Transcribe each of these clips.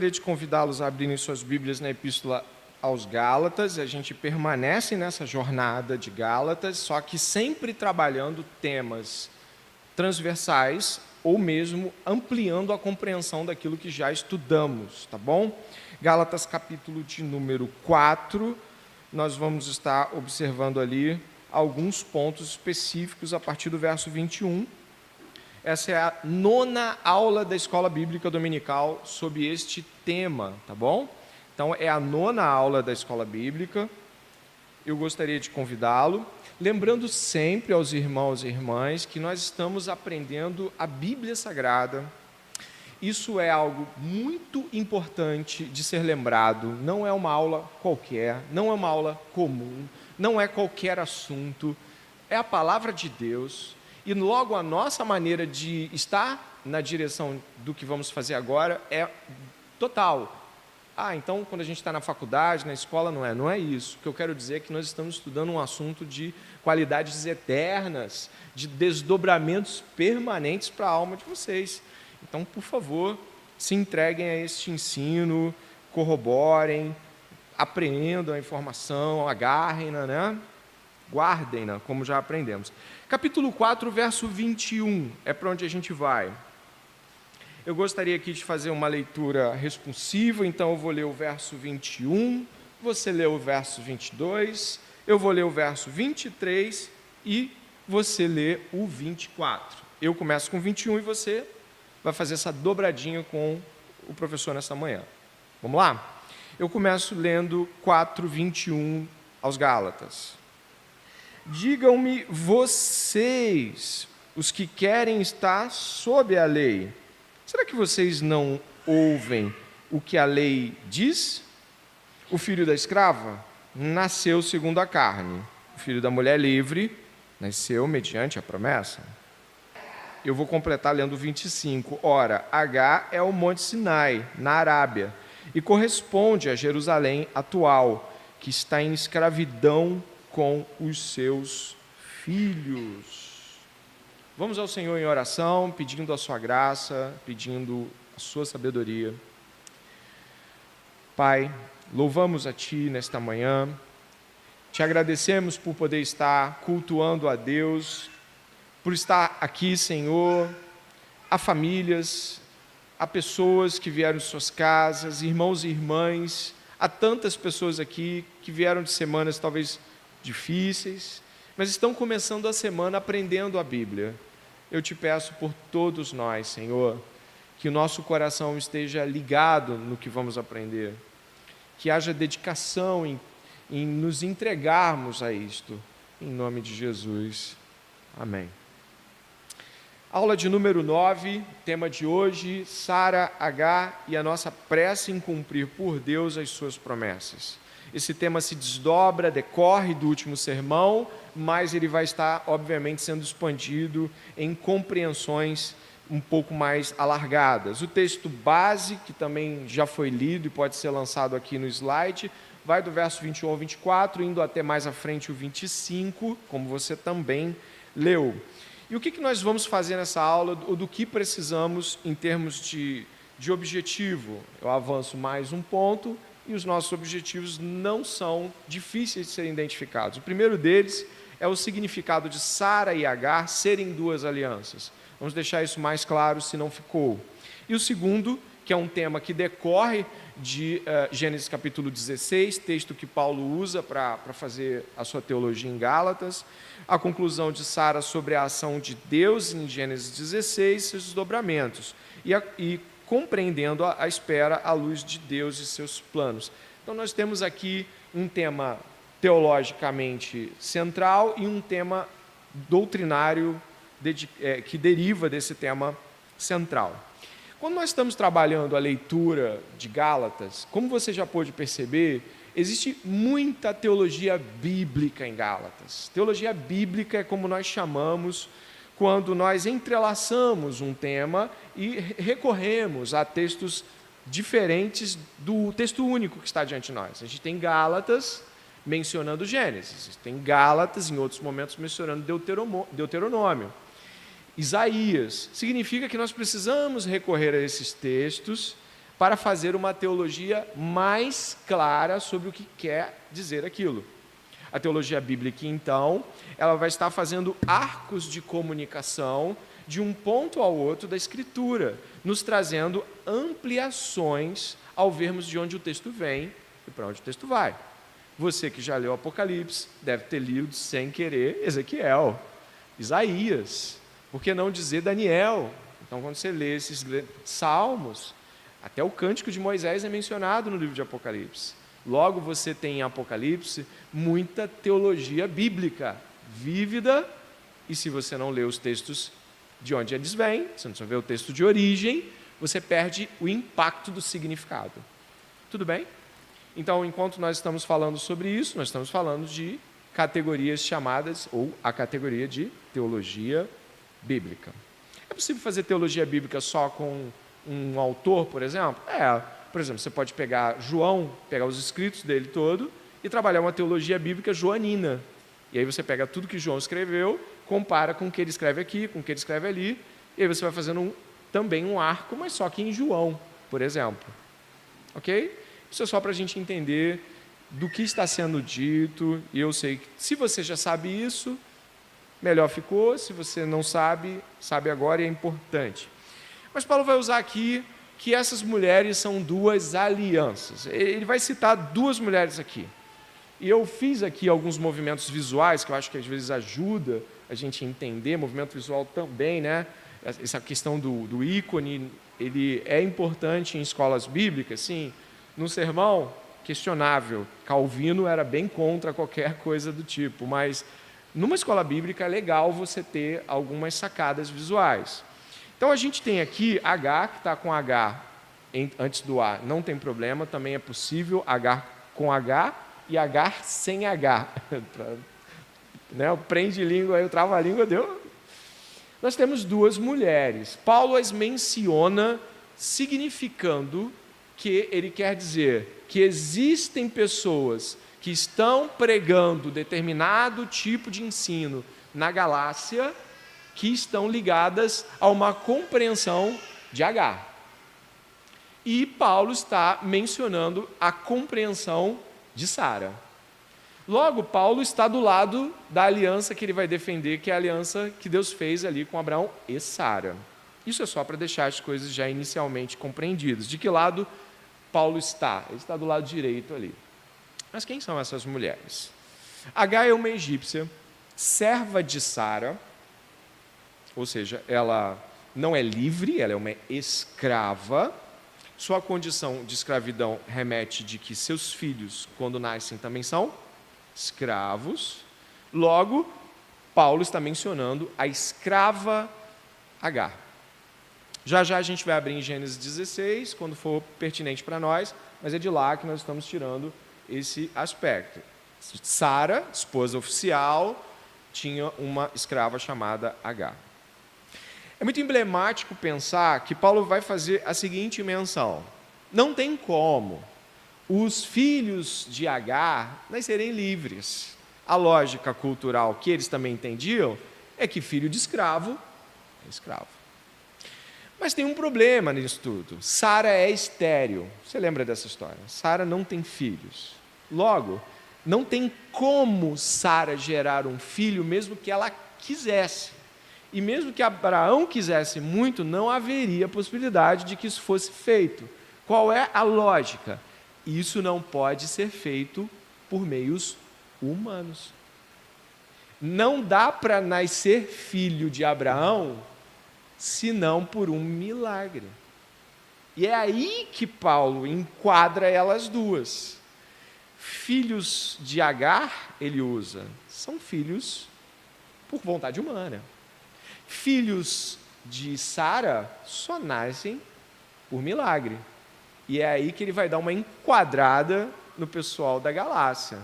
Gostaria de convidá-los a abrirem suas Bíblias na Epístola aos Gálatas. A gente permanece nessa jornada de Gálatas, só que sempre trabalhando temas transversais ou mesmo ampliando a compreensão daquilo que já estudamos, tá bom? Gálatas capítulo de número 4, nós vamos estar observando ali alguns pontos específicos a partir do verso 21. Essa é a 9ª aula da Escola Bíblica Dominical sobre este tema, tá bom? Então, é a 9ª aula da Escola Bíblica. Eu gostaria de convidá-lo, lembrando sempre aos irmãos e irmãs que nós estamos aprendendo a Bíblia Sagrada. Isso é algo muito importante de ser lembrado. Não é uma aula qualquer, não é uma aula comum, não é qualquer assunto. É a palavra de Deus. E logo a nossa maneira de estar na direção do que vamos fazer agora é total. Então quando a gente está na faculdade, na escola, não é isso. O que eu quero dizer é que nós estamos estudando um assunto de qualidades eternas, de desdobramentos permanentes para a alma de vocês. Então, por favor, se entreguem a este ensino, corroborem, apreendam a informação, agarrem-na, né? Guardem-na, como já aprendemos. Capítulo 4, verso 21, é para onde a gente vai. Eu gostaria aqui de fazer uma leitura responsiva, então eu vou ler o verso 21, você lê o verso 22, eu vou ler o verso 23 e você lê o 24. Eu começo com 21 e você vai fazer essa dobradinha com o professor nessa manhã. Vamos lá? Eu começo lendo 4, 21 aos Gálatas. Digam-me vocês, os que querem estar sob a lei, será que vocês não ouvem o que a lei diz? O filho da escrava nasceu segundo a carne, o filho da mulher livre nasceu mediante a promessa. Eu vou completar lendo 25. Ora, Agar é o Monte Sinai, na Arábia, e corresponde a Jerusalém atual, que está em escravidão com os seus filhos. Vamos ao Senhor em oração, pedindo a sua graça, pedindo a sua sabedoria. Pai, louvamos a Ti nesta manhã, te agradecemos por poder estar cultuando a Deus, por estar aqui, Senhor, há famílias, há pessoas que vieram de suas casas, irmãos e irmãs, há tantas pessoas aqui que vieram de semanas talvez difíceis, mas estão começando a semana aprendendo a Bíblia. Eu te peço por todos nós, Senhor, que o nosso coração esteja ligado no que vamos aprender, que haja dedicação em nos entregarmos a isto, em nome de Jesus. Amém. Aula de número 9, tema de hoje, Sara, Agar e a nossa pressa em cumprir por Deus as suas promessas. Esse tema se desdobra, decorre do último sermão, mas ele vai estar, obviamente, sendo expandido em compreensões um pouco mais alargadas. O texto base, que também já foi lido e pode ser lançado aqui no slide, vai do verso 21 ao 24, indo até mais à frente o 25, como você também leu. E o que nós vamos fazer nessa aula, ou do que precisamos em termos de objetivo? Eu avanço mais um ponto, e os nossos objetivos não são difíceis de serem identificados. O primeiro deles é o significado de Sara e Agar serem duas alianças. Vamos deixar isso mais claro, se não ficou. E o segundo, que é um tema que decorre de Gênesis capítulo 16, texto que Paulo usa para fazer a sua teologia em Gálatas, a conclusão de Sara sobre a ação de Deus em Gênesis 16, seus desdobramentos, e compreendendo a espera à luz de Deus e seus planos. Então nós temos aqui um tema teologicamente central e um tema doutrinário que deriva desse tema central. Quando nós estamos trabalhando a leitura de Gálatas, como você já pôde perceber, existe muita teologia bíblica em Gálatas. Teologia bíblica é como nós chamamos quando nós entrelaçamos um tema e recorremos a textos diferentes do texto único que está diante de nós. A gente tem Gálatas mencionando Gênesis, tem Gálatas em outros momentos mencionando Deuteronômio. Isaías. Significa que nós precisamos recorrer a esses textos para fazer uma teologia mais clara sobre o que quer dizer aquilo. A teologia bíblica, então, ela vai estar fazendo arcos de comunicação de um ponto ao outro da Escritura, nos trazendo ampliações ao vermos de onde o texto vem e para onde o texto vai. Você que já leu Apocalipse, deve ter lido sem querer Ezequiel, Isaías, por que não dizer Daniel? Então, quando você lê esses salmos, até o Cântico de Moisés é mencionado no livro de Apocalipse. Logo, você tem em Apocalipse muita teologia bíblica, vívida, e se você não lê os textos de onde eles vêm, se não só vê o texto de origem, você perde o impacto do significado. Tudo bem? Então, enquanto nós estamos falando sobre isso, nós estamos falando de categorias chamadas, ou a categoria de teologia bíblica. É possível fazer teologia bíblica só com um autor, por exemplo? Por exemplo, você pode pegar João, pegar os escritos dele todo e trabalhar uma teologia bíblica joanina. E aí você pega tudo que João escreveu, compara com o que ele escreve aqui, com o que ele escreve ali, e aí você vai fazendo também um arco, mas só que em João, por exemplo. Ok? Isso é só para a gente entender do que está sendo dito, e eu sei que se você já sabe isso, melhor ficou, se você não sabe, sabe agora e é importante. Mas Paulo vai usar aqui que essas mulheres são duas alianças. Ele vai citar duas mulheres aqui. E eu fiz aqui alguns movimentos visuais, que eu acho que às vezes ajuda a gente a entender, movimento visual também, né? Essa questão do ícone, ele é importante em escolas bíblicas, sim. No sermão, questionável. Calvino era bem contra qualquer coisa do tipo, mas numa escola bíblica é legal você ter algumas sacadas visuais. Então, a gente tem aqui H, que está com H antes do A, não tem problema, também é possível H com H e H sem H. Né? O prende-língua aí, o trava-língua deu. Nós temos duas mulheres. Paulo as menciona significando que ele quer dizer que existem pessoas que estão pregando determinado tipo de ensino na Galácia que estão ligadas a uma compreensão de H. E Paulo está mencionando a compreensão de Sara. Logo, Paulo está do lado da aliança que ele vai defender, que é a aliança que Deus fez ali com Abraão e Sara. Isso é só para deixar as coisas já inicialmente compreendidas. De que lado Paulo está? Ele está do lado direito ali. Mas quem são essas mulheres? H é uma egípcia, serva de Sara, ou seja, ela não é livre, ela é uma escrava. Sua condição de escravidão remete de que seus filhos, quando nascem, também são escravos. Logo, Paulo está mencionando a escrava H. Já já a gente vai abrir em Gênesis 16, quando for pertinente para nós, mas é de lá que nós estamos tirando esse aspecto. Sara, esposa oficial, tinha uma escrava chamada H. É muito emblemático pensar que Paulo vai fazer a seguinte menção: não tem como os filhos de Agar nascerem livres. A lógica cultural que eles também entendiam é que filho de escravo é escravo. Mas tem um problema nisso tudo. Sara é estéril. Você lembra dessa história? Sara não tem filhos. Logo, não tem como Sara gerar um filho mesmo que ela quisesse. E mesmo que Abraão quisesse muito, não haveria possibilidade de que isso fosse feito. Qual é a lógica? Isso não pode ser feito por meios humanos. Não dá para nascer filho de Abraão senão por um milagre. E é aí que Paulo enquadra elas duas. Filhos de Agar, ele usa, são filhos por vontade humana. Filhos de Sara só nascem por milagre. E é aí que ele vai dar uma enquadrada no pessoal da Galácia.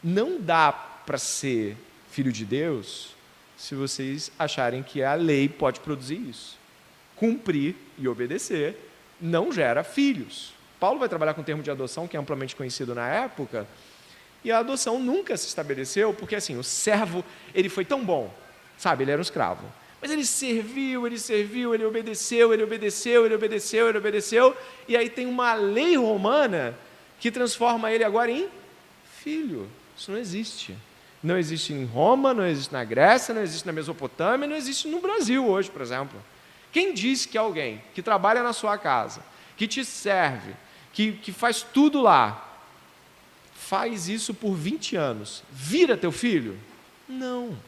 Não dá para ser filho de Deus se vocês acharem que a lei pode produzir isso. Cumprir e obedecer não gera filhos. Paulo vai trabalhar com o termo de adoção, que é amplamente conhecido na época, e a adoção nunca se estabeleceu, porque assim, o servo, ele foi tão bom, sabe, ele era um escravo, Mas ele serviu, ele obedeceu, e aí tem uma lei romana que transforma ele agora em filho. Isso não existe. Não existe em Roma, não existe na Grécia, não existe na Mesopotâmia, não existe no Brasil hoje, por exemplo. Quem diz que alguém que trabalha na sua casa, que te serve, que faz tudo lá, faz isso por 20 anos, vira teu filho? Não.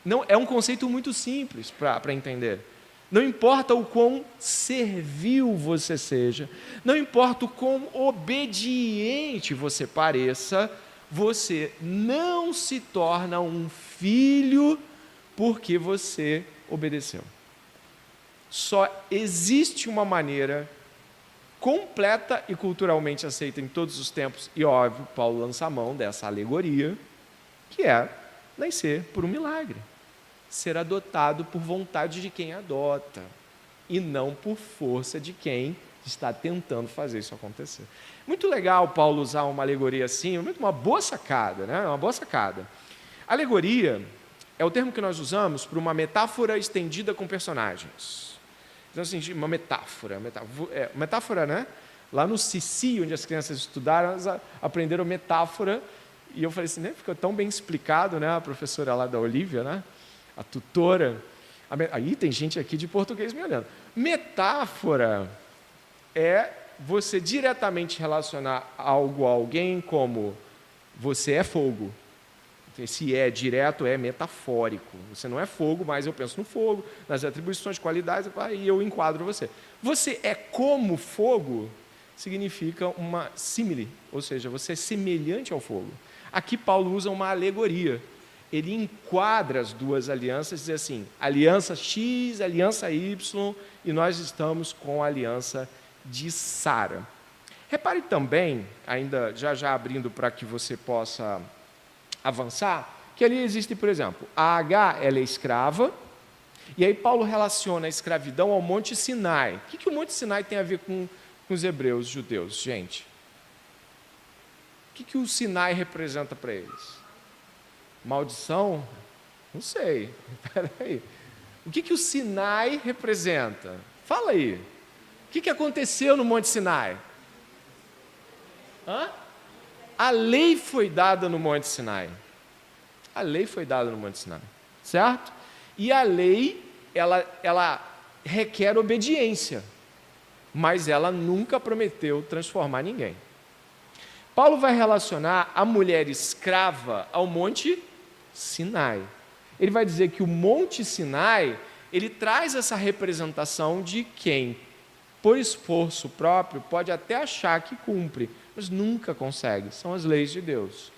Não, é um conceito muito simples para entender. Não importa o quão servil você seja, não importa o quão obediente você pareça, você não se torna um filho porque você obedeceu. Só existe uma maneira completa e culturalmente aceita em todos os tempos, e óbvio, Paulo lança a mão dessa alegoria, que é nascer por um milagre. Ser adotado por vontade de quem adota, e não por força de quem está tentando fazer isso acontecer. Muito legal Paulo usar uma alegoria assim, uma boa sacada, né? Uma boa sacada. Alegoria é o termo que nós usamos para uma metáfora estendida com personagens. Então, assim, uma metáfora, né? Lá no Cici, onde as crianças estudaram, elas aprenderam metáfora, e eu falei assim, né? Ficou tão bem explicado, né? A professora lá da Olívia, né? A tutora. Aí tem gente aqui de português me olhando. Metáfora é você diretamente relacionar algo a alguém como você é fogo. Se é direto, é metafórico. Você não é fogo, mas eu penso no fogo, nas atribuições, qualidades, e eu enquadro você. Você é como fogo, significa uma símile, ou seja, você é semelhante ao fogo. Aqui Paulo usa uma alegoria. Ele enquadra as duas alianças, diz assim, aliança X, aliança Y, e nós estamos com a aliança de Sara. Repare também, ainda já abrindo para que você possa avançar, que ali existe, por exemplo, a H, ela é escrava, e aí Paulo relaciona a escravidão ao Monte Sinai. O que o Monte Sinai tem a ver com os hebreus, os judeus, gente? O que o Sinai representa para eles? Maldição? Não sei. Espera aí. O que o Sinai representa? Fala aí. O que aconteceu no Monte Sinai? A lei foi dada no Monte Sinai. A lei foi dada no Monte Sinai. Certo? E a lei, ela requer obediência. Mas ela nunca prometeu transformar ninguém. Paulo vai relacionar a mulher escrava ao Monte Sinai. Ele vai dizer que o Monte Sinai, ele traz essa representação de quem, por esforço próprio, pode até achar que cumpre, mas nunca consegue. São as leis de Deus.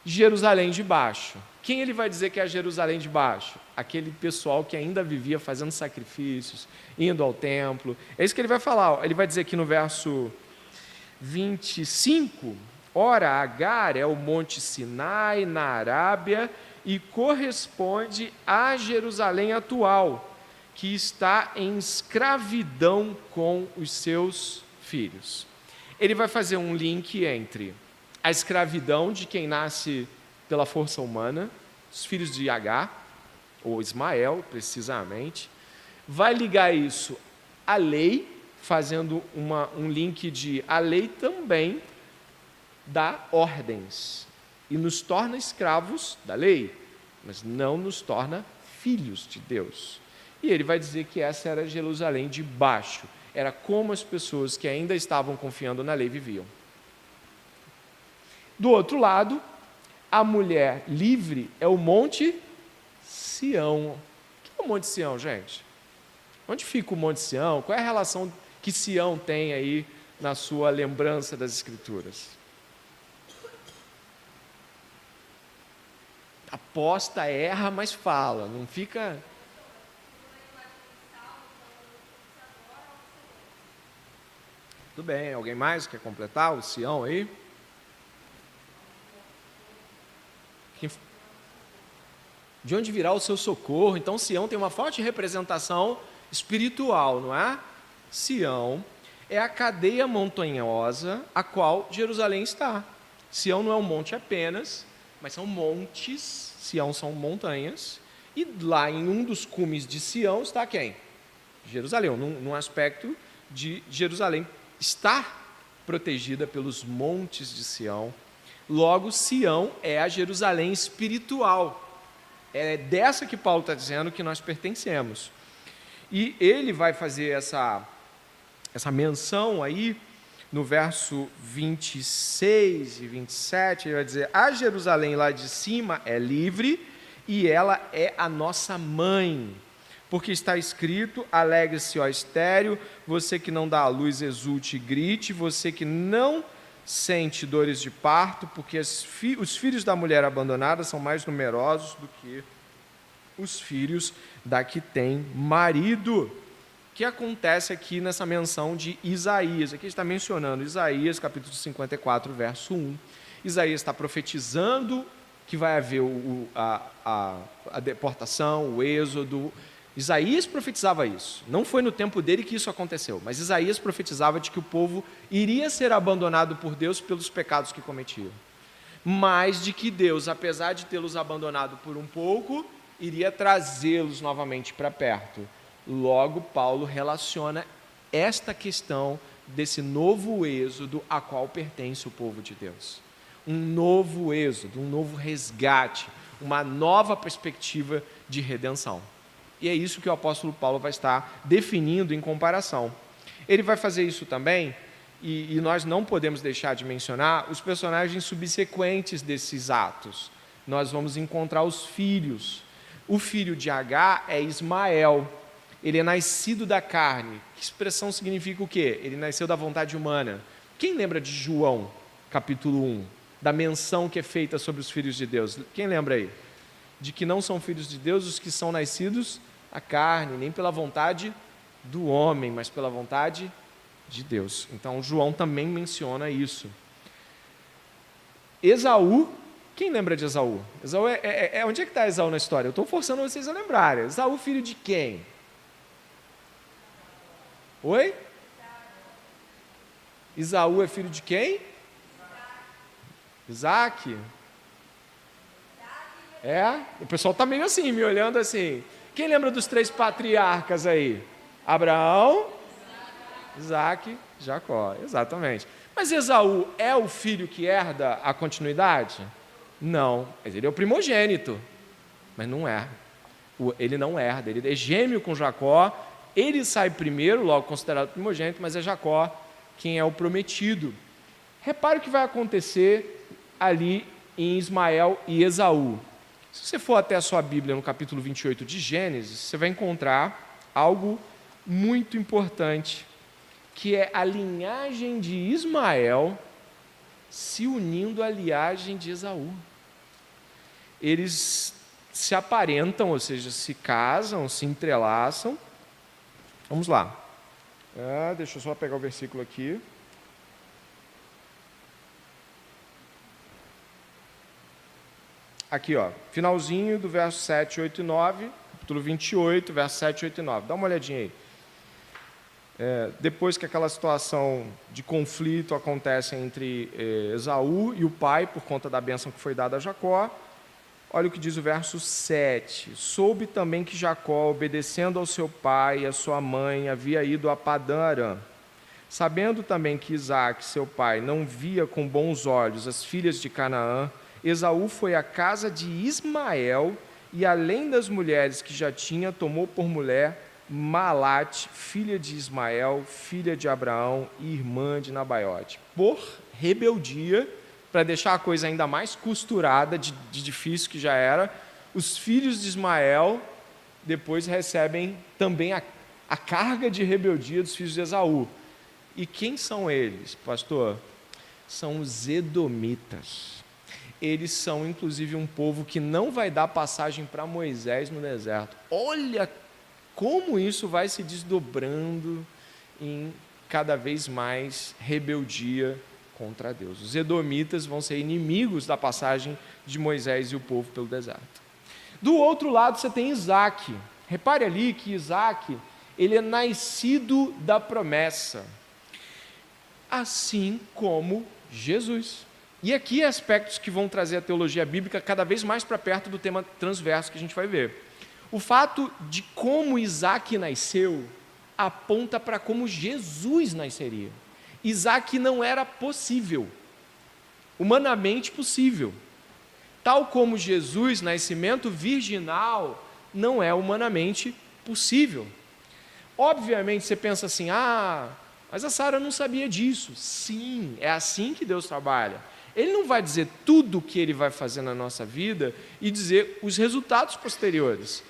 Jerusalém de baixo. Quem ele vai dizer que é a Jerusalém de baixo? Aquele pessoal que ainda vivia fazendo sacrifícios, indo ao templo. É isso que ele vai falar. Ele vai dizer aqui no verso 25, ora, Agar é o Monte Sinai, na Arábia, e corresponde a Jerusalém atual, que está em escravidão com os seus filhos. Ele vai fazer um link entre a escravidão de quem nasce pela força humana, os filhos de Agar, ou Ismael, precisamente, vai ligar isso à lei, fazendo um link de a lei também dá ordens e nos torna escravos da lei, mas não nos torna filhos de Deus. E ele vai dizer que essa era Jerusalém de baixo, era como as pessoas que ainda estavam confiando na lei viviam. Do outro lado, a mulher livre é o Monte Sião. O que é o Monte Sião, gente? Onde fica o Monte Sião? Qual é a relação que Sião tem aí na sua lembrança das Escrituras? Aposta, erra, mas fala, não fica... Tudo bem, alguém mais quer completar o Sião aí? De onde virá o seu socorro? Então Sião tem uma forte representação espiritual, não é? Sião é a cadeia montanhosa a qual Jerusalém está. Sião não é um monte apenas, mas são montes, Sião são montanhas, E lá em um dos cumes de Sião está quem? Jerusalém, num aspecto de Jerusalém estar protegida pelos montes de Sião. Logo, Sião é a Jerusalém espiritual. É dessa que Paulo está dizendo que nós pertencemos. E ele vai fazer essa menção aí, no verso 26 e 27, ele vai dizer: a Jerusalém lá de cima é livre e ela é a nossa mãe. Porque está escrito: alegre-se, ó estéril, você que não dá à luz, exulte e grite, você que não sente dores de parto, porque os filhos da mulher abandonada são mais numerosos do que os filhos da que tem marido. O que acontece aqui nessa menção de Isaías? Aqui está mencionando Isaías, capítulo 54, verso 1. Isaías está profetizando que vai haver a deportação, o êxodo. Isaías profetizava isso. Não foi no tempo dele que isso aconteceu, mas Isaías profetizava de que o povo iria ser abandonado por Deus pelos pecados que cometiam. Mas de que Deus, apesar de tê-los abandonado por um pouco, iria trazê-los novamente para perto. Logo, Paulo relaciona esta questão desse novo êxodo a qual pertence o povo de Deus. Um novo êxodo, um novo resgate, uma nova perspectiva de redenção. E é isso que o apóstolo Paulo vai estar definindo em comparação. Ele vai fazer isso também, e nós não podemos deixar de mencionar os personagens subsequentes desses atos. Nós vamos encontrar os filhos. O filho de Agar é Ismael. Ele é nascido da carne. Que expressão significa o quê? Ele nasceu da vontade humana. Quem lembra de João, capítulo 1? Da menção que é feita sobre os filhos de Deus. Quem lembra aí? De que não são filhos de Deus os que são nascidos da carne, nem pela vontade do homem, mas pela vontade de Deus. Então, João também menciona isso. Esaú, quem lembra de Esaú? Esaú onde é que está Esaú na história? Eu estou forçando vocês a lembrarem. Esaú, filho de quem? Oi? Esaú é filho de quem? Isaac? O pessoal está meio assim, me olhando assim. Quem lembra dos 3 patriarcas aí? Abraão, Isaac, Jacó, exatamente. Mas Esaú é o filho que herda a continuidade? Não, mas ele é o primogênito, mas não é. Ele não herda, ele é gêmeo com Jacó, ele sai primeiro, logo considerado primogênito, mas é Jacó quem é o prometido. Repare o que vai acontecer ali em Ismael e Esaú. Se você for até a sua Bíblia no capítulo 28 de Gênesis, você vai encontrar algo muito importante, que é a linhagem de Ismael se unindo à linhagem de Esaú. Eles se aparentam, ou seja, se casam, se entrelaçam. Vamos lá. Deixa eu só pegar o versículo aqui. Aqui, finalzinho do verso 7, 8 e 9, capítulo 28, verso 7, 8 e 9. Dá uma olhadinha aí. Depois que aquela situação de conflito acontece entre Esaú e o pai, por conta da bênção que foi dada a Jacó, olha o que diz o verso 7. Soube também que Jacó, obedecendo ao seu pai e à sua mãe, havia ido a Padã Arã. Sabendo também que Isaque, seu pai, não via com bons olhos as filhas de Canaã, Esaú foi à casa de Ismael e, além das mulheres que já tinha, tomou por mulher Malate, filha de Ismael, filha de Abraão e irmã de Nabaiote. Por rebeldia, para deixar a coisa ainda mais costurada, de difícil que já era, os filhos de Ismael depois recebem também a carga de rebeldia dos filhos de Esaú. E quem são eles, pastor? São os edomitas. Eles são, inclusive, um povo que não vai dar passagem para Moisés no deserto. Olha como isso vai se desdobrando em cada vez mais rebeldia contra Deus. Os edomitas vão ser inimigos da passagem de Moisés e o povo pelo deserto. Do outro lado, você tem Isaque. Repare ali que Isaque, ele é nascido da promessa, assim como Jesus. E aqui aspectos que vão trazer a teologia bíblica cada vez mais para perto do tema transverso que a gente vai ver. O fato de como Isaac nasceu aponta para como Jesus nasceria. Isaac não era possível, humanamente possível. Tal como Jesus, nascimento virginal, não é humanamente possível. Obviamente você pensa assim, mas a Sara não sabia disso. Sim, é assim que Deus trabalha. Ele não vai dizer tudo o que Ele vai fazer na nossa vida e dizer os resultados posteriores,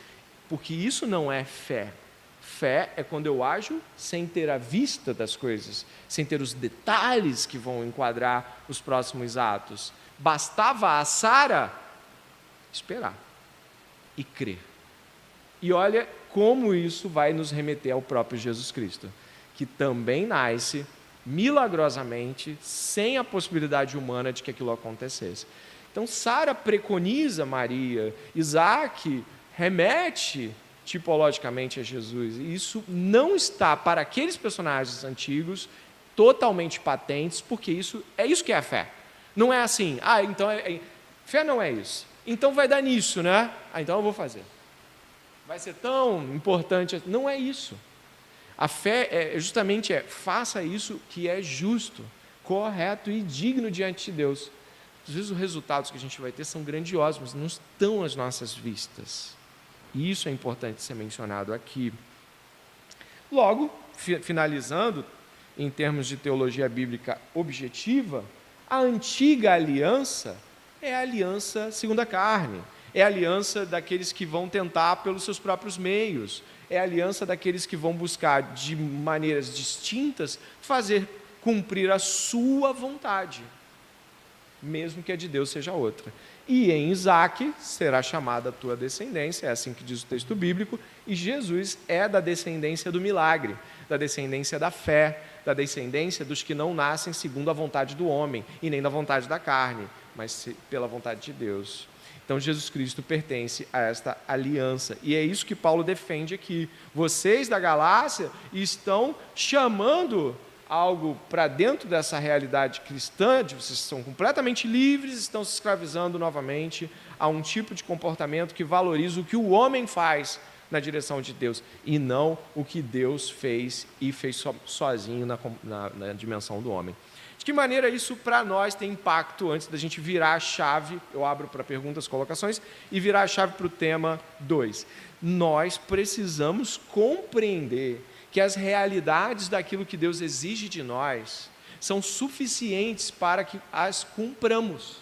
porque isso não é fé. Fé é quando eu ajo sem ter a vista das coisas, sem ter os detalhes que vão enquadrar os próximos atos. Bastava a Sara esperar e crer. E olha como isso vai nos remeter ao próprio Jesus Cristo, que também nasce milagrosamente, sem a possibilidade humana de que aquilo acontecesse. Então, Sara preconiza Maria, Isaac remete tipologicamente a Jesus. E isso não está para aqueles personagens antigos totalmente patentes, porque isso que é a fé. Não é assim, então fé não é isso. Então vai dar nisso, né? Então eu vou fazer. Vai ser tão importante. Não é isso. A fé faça isso que é justo, correto e digno diante de Deus. Às vezes os resultados que a gente vai ter são grandiosos, mas não estão às nossas vistas. E isso é importante ser mencionado aqui. Logo, finalizando, em termos de teologia bíblica objetiva, a antiga aliança é a aliança segundo a carne, é a aliança daqueles que vão tentar pelos seus próprios meios, é a aliança daqueles que vão buscar de maneiras distintas fazer cumprir a sua vontade, mesmo que a de Deus seja outra. E em Isaac será chamada a tua descendência, é assim que diz o texto bíblico, e Jesus é da descendência do milagre, da descendência da fé, da descendência dos que não nascem segundo a vontade do homem, e nem da vontade da carne, mas pela vontade de Deus. Então Jesus Cristo pertence a esta aliança, e é isso que Paulo defende aqui. Vocês da Galácia estão chamando algo para dentro dessa realidade cristã, de vocês são completamente livres, estão se escravizando novamente a um tipo de comportamento que valoriza o que o homem faz na direção de Deus, e não o que Deus fez e fez sozinho na dimensão do homem. De que maneira isso para nós tem impacto antes da gente virar a chave? Eu abro para perguntas, colocações, e virar a chave para o tema 2. Nós precisamos compreender que as realidades daquilo que Deus exige de nós são suficientes para que as cumpramos.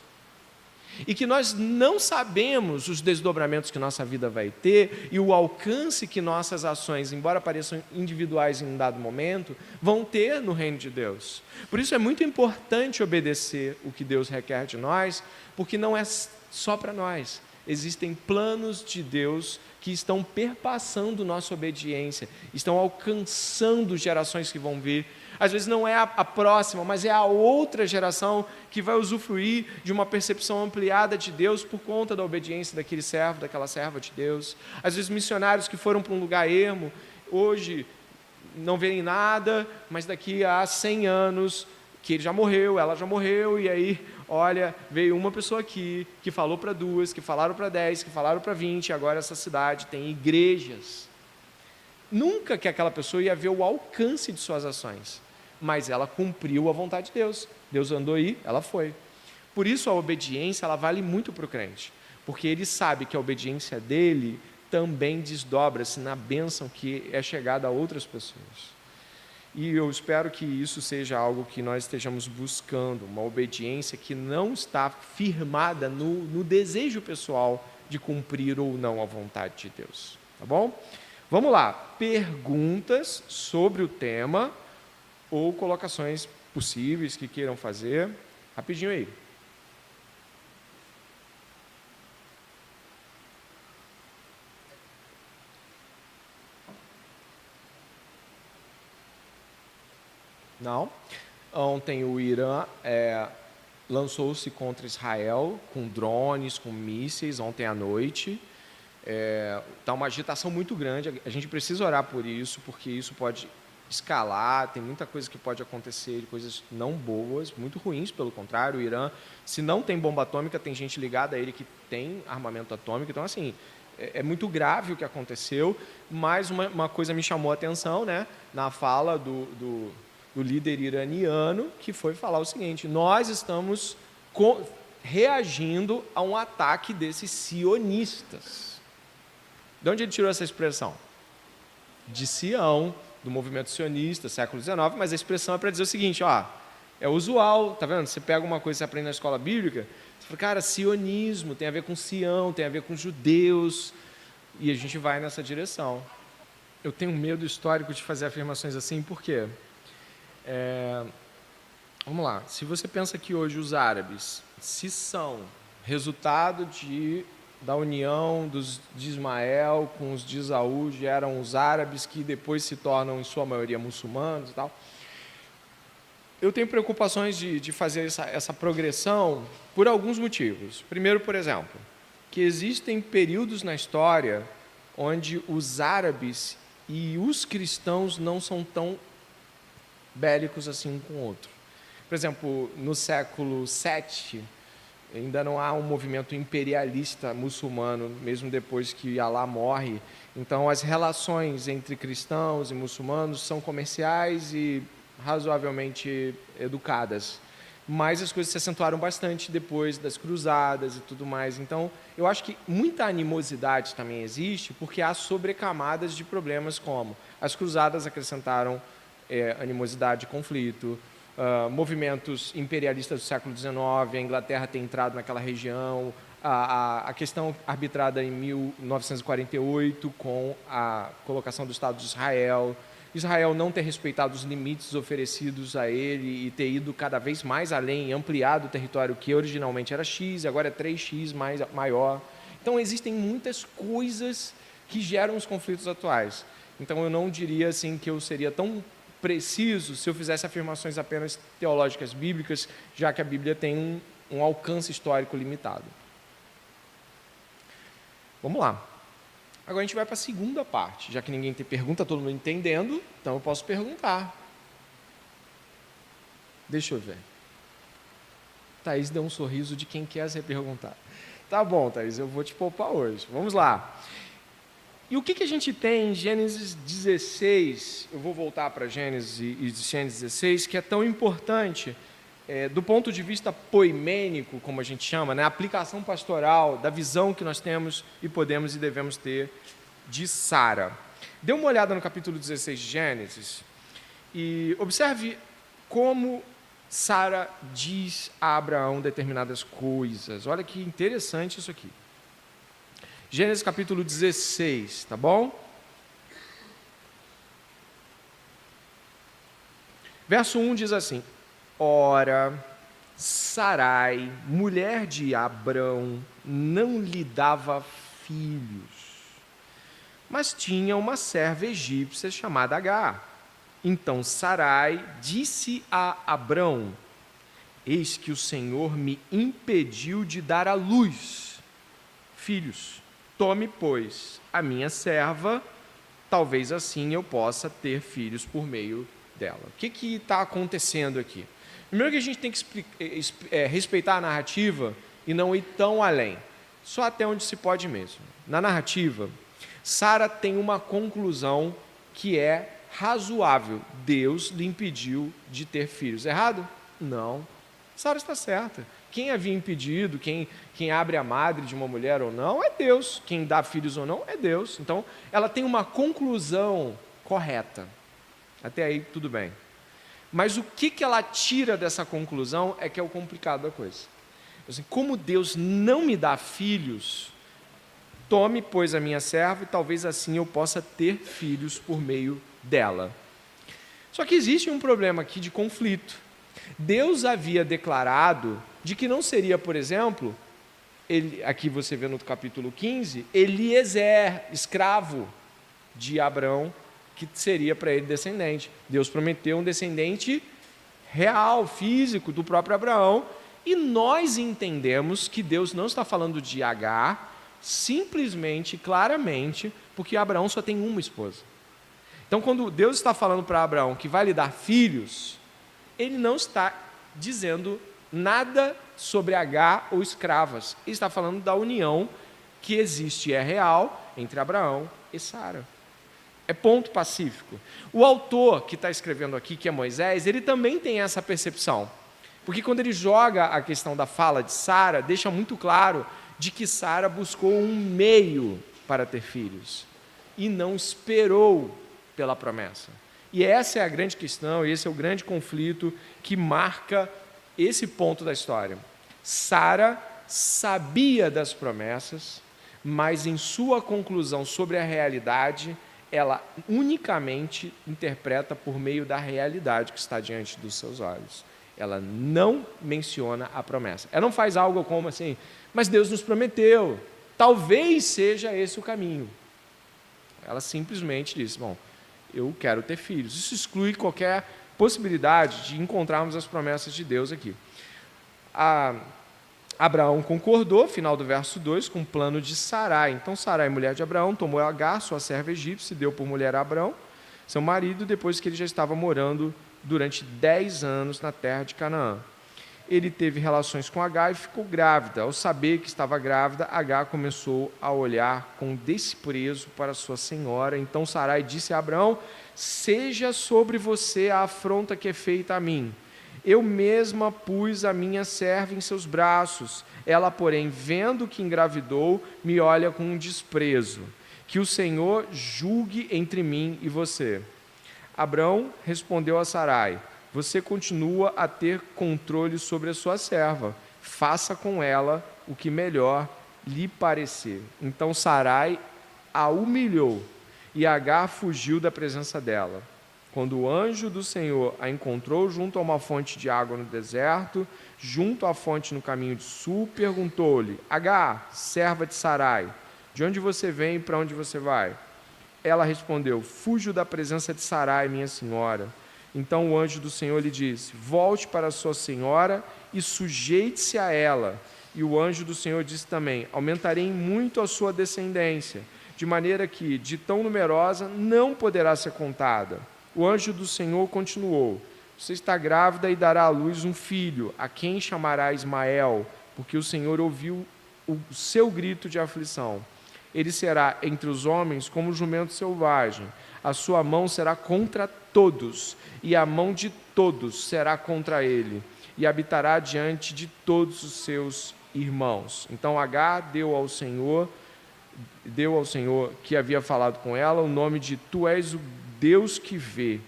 E que nós não sabemos os desdobramentos que nossa vida vai ter e o alcance que nossas ações, embora pareçam individuais em um dado momento, vão ter no reino de Deus. Por isso é muito importante obedecer o que Deus requer de nós, porque não é só para nós. Existem planos de Deus que estão perpassando nossa obediência, estão alcançando gerações que vão vir. Às vezes não é a próxima, mas é a outra geração que vai usufruir de uma percepção ampliada de Deus por conta da obediência daquele servo, daquela serva de Deus. Às vezes missionários que foram para um lugar ermo, hoje não veem nada, mas daqui a 100 anos, que ele já morreu, ela já morreu, e aí, olha, veio uma pessoa aqui, que falou para 2, que falaram para 10, que falaram para 20, e agora essa cidade tem igrejas. Nunca que aquela pessoa ia ver o alcance de suas ações, mas ela cumpriu a vontade de Deus. Deus andou aí, ela foi. Por isso a obediência, ela vale muito para o crente, porque ele sabe que a obediência dele também desdobra-se na bênção que é chegada a outras pessoas. E eu espero que isso seja algo que nós estejamos buscando, uma obediência que não está firmada no desejo pessoal de cumprir ou não a vontade de Deus. Tá bom? Vamos lá. Perguntas sobre o tema ou colocações possíveis que queiram fazer. Rapidinho aí. Não. Ontem o Irã lançou-se contra Israel com drones, com mísseis, ontem à noite. Está uma agitação muito grande. A gente precisa orar por isso, porque isso pode escalar, tem muita coisa que pode acontecer, coisas não boas, muito ruins, pelo contrário. O Irã, se não tem bomba atômica, tem gente ligada a ele que tem armamento atômico. Então, assim, é muito grave o que aconteceu, mas uma coisa me chamou a atenção, né, na fala do líder iraniano, que foi falar o seguinte: nós estamos reagindo a um ataque desses sionistas. De onde ele tirou essa expressão? De Sião, do movimento sionista, século XIX, mas a expressão é para dizer o seguinte, é usual, tá vendo? Você pega uma coisa que você aprende na escola bíblica, você fala, cara, sionismo tem a ver com Sião, tem a ver com judeus, e a gente vai nessa direção. Eu tenho medo histórico de fazer afirmações assim, por quê? Vamos lá, se você pensa que hoje os árabes, se são resultado da união de Ismael com os de Esaú, geram os árabes que depois se tornam, em sua maioria, muçulmanos e tal. Eu tenho preocupações de fazer essa progressão por alguns motivos. Primeiro, por exemplo, que existem períodos na história onde os árabes e os cristãos não são tão bélicos assim um com o outro. Por exemplo, no século VII, ainda não há um movimento imperialista muçulmano, mesmo depois que Alá morre. Então, as relações entre cristãos e muçulmanos são comerciais e razoavelmente educadas. Mas as coisas se acentuaram bastante depois das cruzadas e tudo mais. Então, eu acho que muita animosidade também existe, porque há sobrecamadas de problemas como as cruzadas acrescentaram animosidade e conflito, movimentos imperialistas do século XIX, a Inglaterra tem entrado naquela região, a questão arbitrada em 1948 com a colocação do Estado de Israel, Israel não ter respeitado os limites oferecidos a ele e ter ido cada vez mais além, ampliado o território que originalmente era X, agora é 3X maior. Então, existem muitas coisas que geram os conflitos atuais. Então, eu não diria assim que eu seria tão preciso se eu fizesse afirmações apenas teológicas bíblicas, já que a Bíblia tem um alcance histórico limitado. Vamos lá. Agora a gente vai para a segunda parte. Já que ninguém tem pergunta, todo mundo entendendo, então eu posso perguntar. Deixa eu ver. Thaís deu um sorriso de quem quer se perguntar. Tá bom, Thaís, eu vou te poupar hoje. Vamos lá. E o que a gente tem em Gênesis 16? Eu vou voltar para Gênesis e Gênesis 16, que é tão importante do ponto de vista poimênico, como a gente chama, né? A aplicação pastoral, da visão que nós temos e podemos e devemos ter de Sara. Dê uma olhada no capítulo 16 de Gênesis e observe como Sara diz a Abraão determinadas coisas. Olha que interessante isso aqui. Gênesis capítulo 16, tá bom? Verso 1 diz assim: Ora, Sarai, mulher de Abrão, não lhe dava filhos, mas tinha uma serva egípcia chamada Agar. Então Sarai disse a Abrão: Eis que o Senhor me impediu de dar à luz filhos. Tome, pois, a minha serva, talvez assim eu possa ter filhos por meio dela. O que está acontecendo aqui? Primeiro que a gente tem que respeitar a narrativa e não ir tão além, só até onde se pode mesmo. Na narrativa, Sara tem uma conclusão que é razoável. Deus lhe impediu de ter filhos. Errado? Não. Sara está certa. Quem havia impedido, quem abre a madre de uma mulher ou não, é Deus. Quem dá filhos ou não, é Deus. Então, ela tem uma conclusão correta. Até aí, tudo bem. Mas o que ela tira dessa conclusão é que é o complicado da coisa. Assim, como Deus não me dá filhos, tome, pois, a minha serva, e talvez assim eu possa ter filhos por meio dela. Só que existe um problema aqui de conflito. Deus havia declarado de que não seria, por exemplo, aqui você vê no capítulo 15, Eliezer, escravo de Abrão, que seria para ele descendente. Deus prometeu um descendente real, físico, do próprio Abraão, e nós entendemos que Deus não está falando de Agar, simplesmente, claramente, porque Abraão só tem uma esposa. Então, quando Deus está falando para Abraão que vai lhe dar filhos, ele não está dizendo nada sobre Agar ou escravas. Ele está falando da união que existe e é real entre Abraão e Sara. É ponto pacífico. O autor que está escrevendo aqui, que é Moisés, ele também tem essa percepção. Porque quando ele joga a questão da fala de Sara, deixa muito claro de que Sara buscou um meio para ter filhos e não esperou pela promessa. E essa é a grande questão, esse é o grande conflito que marca esse ponto da história. Sara sabia das promessas, mas em sua conclusão sobre a realidade, ela unicamente interpreta por meio da realidade que está diante dos seus olhos. Ela não menciona a promessa. Ela não faz algo como assim, mas Deus nos prometeu, talvez seja esse o caminho. Ela simplesmente diz, bom, eu quero ter filhos. Isso exclui qualquer possibilidade de encontrarmos as promessas de Deus aqui. Abraão concordou, final do verso 2, com o plano de Sarai. Então Sarai, mulher de Abraão, tomou Agar, sua serva egípcia, e deu por mulher a Abraão, seu marido, depois que ele já estava morando durante 10 anos na terra de Canaã. Ele teve relações com Agar e ficou grávida. Ao saber que estava grávida, Agar começou a olhar com desprezo para sua senhora. Então Sarai disse a Abraão, seja sobre você a afronta que é feita a mim. Eu mesma pus a minha serva em seus braços. Ela, porém, vendo que engravidou, me olha com um desprezo. Que o Senhor julgue entre mim e você. Abraão respondeu a Sarai, você continua a ter controle sobre a sua serva. Faça com ela o que melhor lhe parecer. Então Sarai a humilhou e Agar fugiu da presença dela. Quando o anjo do Senhor a encontrou junto a uma fonte de água no deserto, junto à fonte no caminho de sul, perguntou-lhe, Agar, serva de Sarai, de onde você vem e para onde você vai? Ela respondeu, fujo da presença de Sarai, minha senhora. Então o anjo do Senhor lhe disse, volte para sua senhora e sujeite-se a ela. E o anjo do Senhor disse também, aumentarei muito a sua descendência, de maneira que, de tão numerosa, não poderá ser contada. O anjo do Senhor continuou, você está grávida e dará à luz um filho, a quem chamará Ismael, porque o Senhor ouviu o seu grito de aflição. Ele será entre os homens como um jumento selvagem, a sua mão será contra todos, e a mão de todos será contra ele, e habitará diante de todos os seus irmãos. Então Agar deu ao Senhor que havia falado com ela o nome de Tu és o Deus que vê,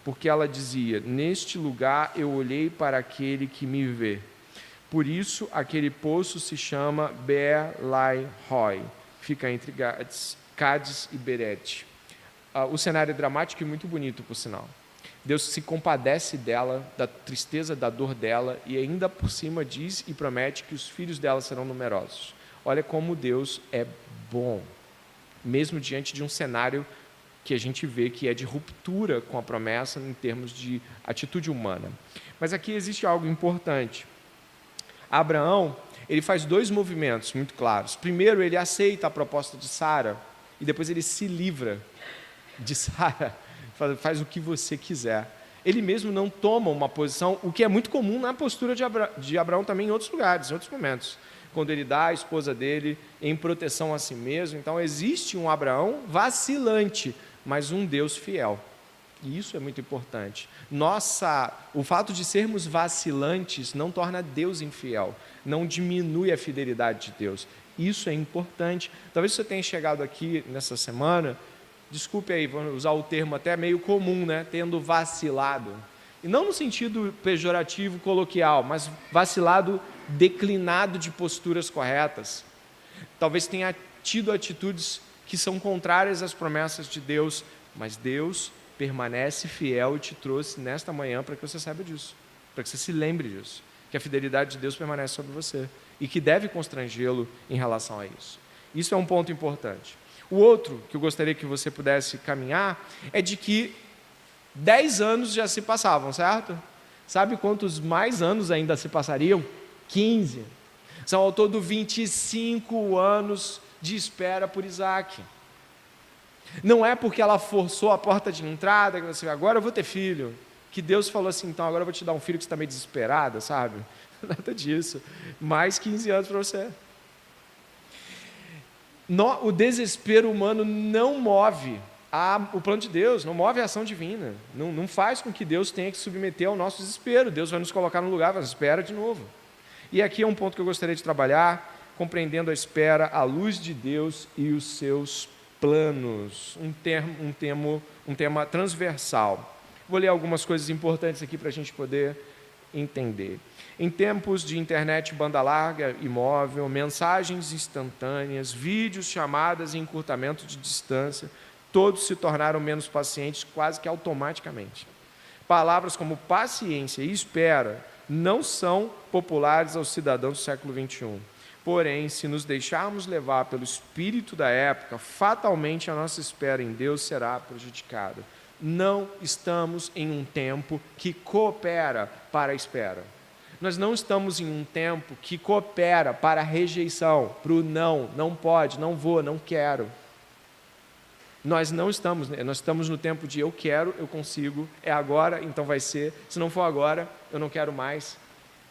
porque ela dizia, neste lugar eu olhei para aquele que me vê. Por isso aquele poço se chama Beer-Lai-Roi, fica entre Cádiz e Berete. O cenário é dramático e muito bonito, por sinal. Deus se compadece dela, da tristeza, da dor dela, e ainda por cima diz e promete que os filhos dela serão numerosos. Olha como Deus é bom, mesmo diante de um cenário que a gente vê que é de ruptura com a promessa em termos de atitude humana. Mas aqui existe algo importante. Abraão, ele faz 2 movimentos muito claros. Primeiro, ele aceita a proposta de Sara, e depois ele se livra de Sara, faz o que você quiser. Ele mesmo não toma uma posição, o que é muito comum na postura de Abraão também em outros lugares, em outros momentos. Quando ele dá a esposa dele em proteção a si mesmo. Então existe um Abraão vacilante, mas um Deus fiel. E isso é muito importante. O fato de sermos vacilantes não torna Deus infiel, não diminui a fidelidade de Deus. Isso é importante. Talvez você tenha chegado aqui nessa semana, desculpe aí, vou usar o termo até meio comum, né? Tendo vacilado. E não no sentido pejorativo, coloquial, mas vacilado, declinado de posturas corretas. Talvez tenha tido atitudes que são contrárias às promessas de Deus, mas Deus permanece fiel e te trouxe nesta manhã para que você saiba disso, para que você se lembre disso, que a fidelidade de Deus permanece sobre você e que deve constrangê-lo em relação a isso. Isso é um ponto importante. O outro que eu gostaria que você pudesse caminhar é de que 10 anos já se passavam, certo? Sabe quantos mais anos ainda se passariam? 15. São ao todo 25 anos de espera por Isaac. Não é porque ela forçou a porta de entrada, que você agora eu vou ter filho, que Deus falou assim, então agora eu vou te dar um filho que você está meio desesperada, sabe? Nada disso. Mais 15 anos para você. O desespero humano não move o plano de Deus, não move a ação divina, não faz com que Deus tenha que submeter ao nosso desespero. Deus vai nos colocar no lugar, mas espera de novo. E aqui é um ponto que eu gostaria de trabalhar, compreendendo a espera à luz de Deus e os seus planos, um tema transversal. Vou ler algumas coisas importantes aqui para a gente poder entender. Em tempos de internet banda larga e móvel, mensagens instantâneas, vídeos, chamadas e encurtamento de distância, todos se tornaram menos pacientes quase que automaticamente. Palavras como paciência e espera não são populares aos cidadãos do século XXI. Porém, se nos deixarmos levar pelo espírito da época, fatalmente a nossa espera em Deus será prejudicada. Não estamos em um tempo que coopera para a espera. Nós não estamos em um tempo que coopera para a rejeição, para o não pode, não vou, não quero. Nós não estamos, nós estamos no tempo de eu quero, eu consigo, é agora, então vai ser, se não for agora, eu não quero mais.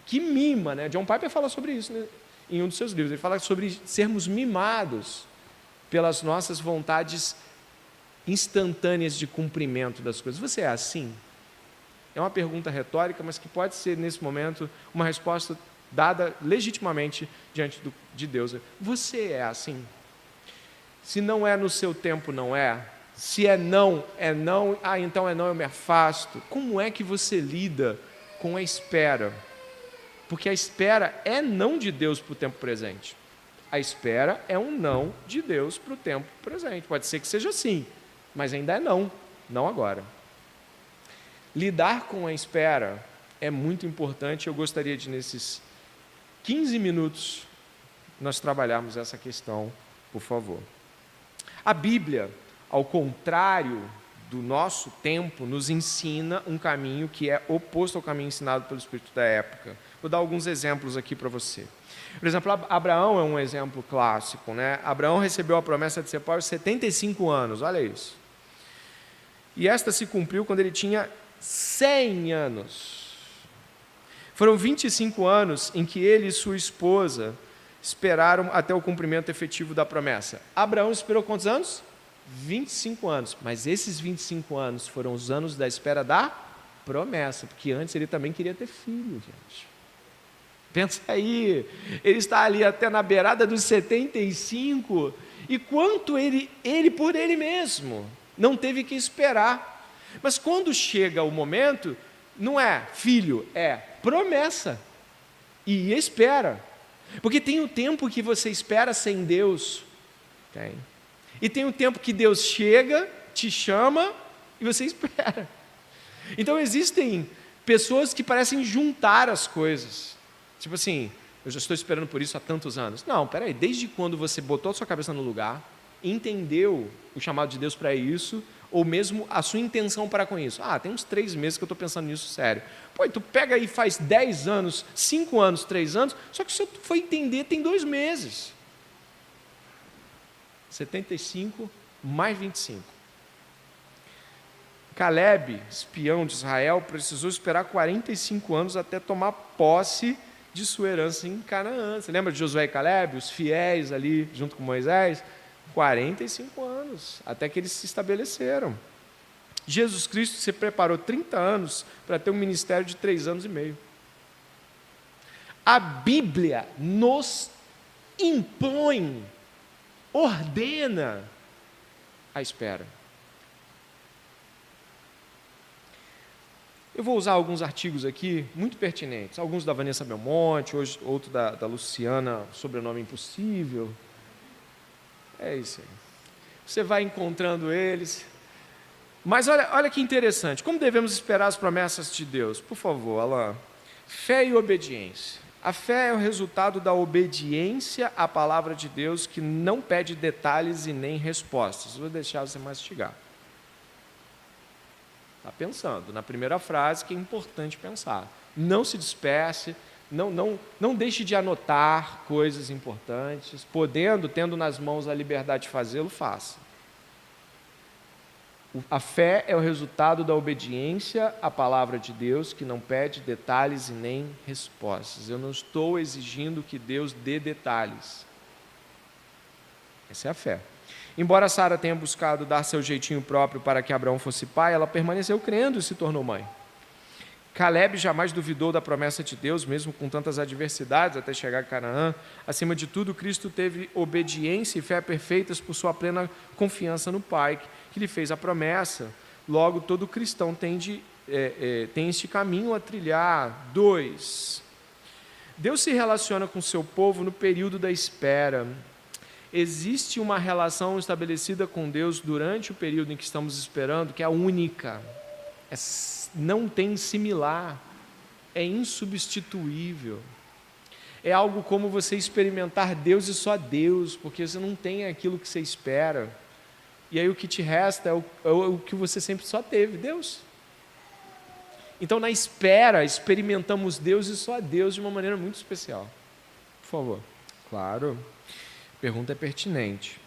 Que mima, né? John Piper fala sobre isso, né? Em um dos seus livros. Ele fala sobre sermos mimados pelas nossas vontades instantâneas de cumprimento das coisas. Você é assim? É uma pergunta retórica, mas que pode ser, nesse momento, uma resposta dada legitimamente diante de Deus. Você é assim? Se não é no seu tempo, não é. Se é não, então é não, eu me afasto. Como é que você lida com a espera? Porque a espera é não de Deus para o tempo presente. A espera é um não de Deus para o tempo presente. Pode ser que seja assim, mas ainda é não agora. Lidar com a espera é muito importante. Eu gostaria de, nesses 15 minutos, nós trabalharmos essa questão, por favor. A Bíblia, ao contrário do nosso tempo, nos ensina um caminho que é oposto ao caminho ensinado pelo Espírito da época. Vou dar alguns exemplos aqui para você. Por exemplo, Abraão é um exemplo clássico, né? Abraão recebeu a promessa de ser pai aos 75 anos, olha isso. E esta se cumpriu quando ele tinha 100 anos. Foram 25 anos em que ele e sua esposa esperaram até o cumprimento efetivo da promessa. Abraão esperou quantos anos? 25 anos. Mas esses 25 anos foram os anos da espera da promessa, porque antes ele também queria ter filho, gente. Pensa aí, ele está ali até na beirada dos 75, e quanto ele por ele mesmo não teve que esperar. Mas quando chega o momento, não é filho, é promessa e espera. Porque tem o tempo que você espera sem Deus, tem. E tem o tempo que Deus chega, te chama e você espera. Então existem pessoas que parecem juntar as coisas. Tipo assim, eu já estou esperando por isso há tantos anos. Não, peraí, desde quando você botou a sua cabeça no lugar, entendeu o chamado de Deus para isso, ou mesmo a sua intenção para com isso. Tem uns 3 meses que eu estou pensando nisso sério. Pô, tu pega aí faz 10 anos, 5 anos, 3 anos, só que se tu for entender, tem 2 meses. 75 mais 25. Caleb, espião de Israel, precisou esperar 45 anos até tomar posse de sua herança em Canaã. Você lembra de Josué e Caleb, os fiéis ali junto com Moisés? 45 anos, até que eles se estabeleceram. Jesus Cristo se preparou 30 anos para ter um ministério de 3 anos e meio. A Bíblia nos impõe, ordena a espera. Eu vou usar alguns artigos aqui, muito pertinentes. Alguns da Vanessa Belmonte, hoje outro da Luciana, sobrenome impossível. É isso aí. Você vai encontrando eles. Mas olha que interessante. Como devemos esperar as promessas de Deus? Por favor, Alain. Fé e obediência. A fé é o resultado da obediência à palavra de Deus, que não pede detalhes e nem respostas. Vou deixar você mastigar. Está pensando na primeira frase, que é importante pensar. Não se disperse, não deixe de anotar coisas importantes, tendo nas mãos a liberdade de fazê-lo, faça. A fé é o resultado da obediência à palavra de Deus, que não pede detalhes e nem respostas. Eu não estou exigindo que Deus dê detalhes. Essa é a fé. Embora Sara tenha buscado dar seu jeitinho próprio para que Abraão fosse pai, ela permaneceu crendo e se tornou mãe. Caleb jamais duvidou da promessa de Deus, mesmo com tantas adversidades até chegar a Canaã. Acima de tudo, Cristo teve obediência e fé perfeitas por sua plena confiança no Pai, que lhe fez a promessa. Logo, todo cristão tem este caminho a trilhar. 2. Deus se relaciona com o seu povo no período da espera. Existe uma relação estabelecida com Deus durante o período em que estamos esperando, que é única. Não tem similar, é insubstituível. É algo como você experimentar Deus e só Deus, porque você não tem aquilo que você espera. E aí o que te resta é o que você sempre só teve, Deus. Então, na espera, experimentamos Deus e só Deus de uma maneira muito especial. Por favor. Claro. Pergunta é pertinente.